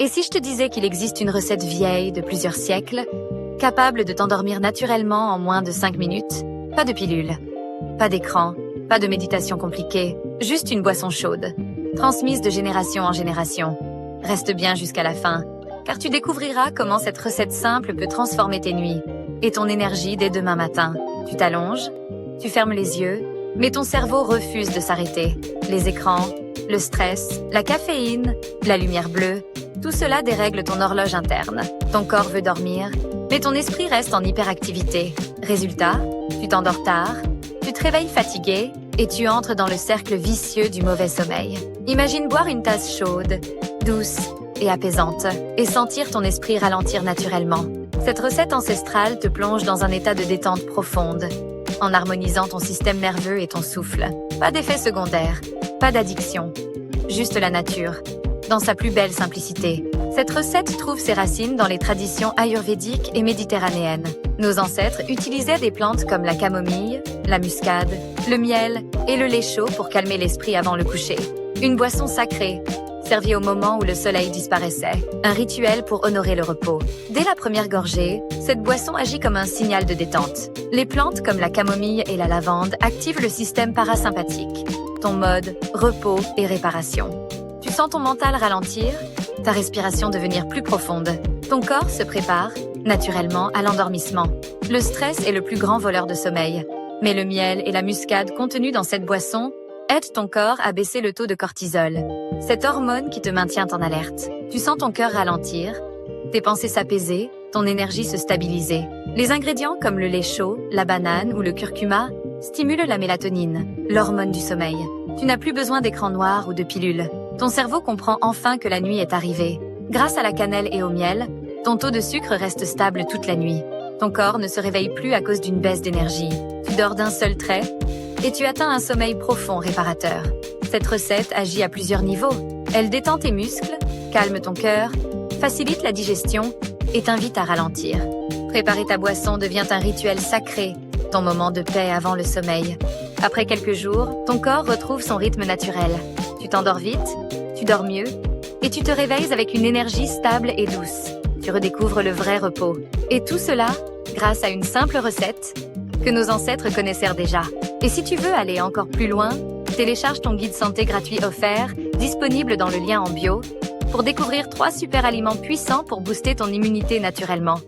Et si je te disais qu'il existe une recette vieille de plusieurs siècles, capable de t'endormir naturellement en moins de 5 minutes? Pas de pilule, pas d'écran, pas de méditation compliquée, juste une boisson chaude, transmise de génération en génération. Reste bien jusqu'à la fin, car tu découvriras comment cette recette simple peut transformer tes nuits et ton énergie dès demain matin. Tu t'allonges, tu fermes les yeux, mais ton cerveau refuse de s'arrêter. Les écrans, le stress, la caféine, la lumière bleue, tout cela dérègle ton horloge interne. Ton corps veut dormir, mais ton esprit reste en hyperactivité. Résultat, tu t'endors tard, tu te réveilles fatigué et tu entres dans le cercle vicieux du mauvais sommeil. Imagine boire une tasse chaude, douce et apaisante, et sentir ton esprit ralentir naturellement. Cette recette ancestrale te plonge dans un état de détente profonde, en harmonisant ton système nerveux et ton souffle. Pas d'effet secondaire, pas d'addiction, juste la nature, dans sa plus belle simplicité. Cette recette trouve ses racines dans les traditions ayurvédiques et méditerranéennes. Nos ancêtres utilisaient des plantes comme la camomille, la muscade, le miel et le lait chaud pour calmer l'esprit avant le coucher. Une boisson sacrée, servie au moment où le soleil disparaissait. Un rituel pour honorer le repos. Dès la première gorgée, cette boisson agit comme un signal de détente. Les plantes comme la camomille et la lavande activent le système parasympathique, ton mode repos et réparation. Tu sens ton mental ralentir, ta respiration devenir plus profonde. Ton corps se prépare, naturellement, à l'endormissement. Le stress est le plus grand voleur de sommeil. Mais le miel et la muscade contenus dans cette boisson aident ton corps à baisser le taux de cortisol, cette hormone qui te maintient en alerte. Tu sens ton cœur ralentir, tes pensées s'apaiser, ton énergie se stabiliser. Les ingrédients comme le lait chaud, la banane ou le curcuma stimulent la mélatonine, l'hormone du sommeil. Tu n'as plus besoin d'écran noir ou de pilules. Ton cerveau comprend enfin que la nuit est arrivée. Grâce à la cannelle et au miel, ton taux de sucre reste stable toute la nuit. Ton corps ne se réveille plus à cause d'une baisse d'énergie. Tu dors d'un seul trait et tu atteins un sommeil profond réparateur. Cette recette agit à plusieurs niveaux. Elle détend tes muscles, calme ton cœur, facilite la digestion et t'invite à ralentir. Préparer ta boisson devient un rituel sacré, ton moment de paix avant le sommeil. Après quelques jours, ton corps retrouve son rythme naturel. Tu t'endors vite, tu dors mieux et tu te réveilles avec une énergie stable et douce. Tu redécouvres le vrai repos. Et tout cela grâce à une simple recette que nos ancêtres connaissèrent déjà. Et si tu veux aller encore plus loin, télécharge ton guide santé gratuit offert, disponible dans le lien en bio, pour découvrir 3 super aliments puissants pour booster ton immunité naturellement.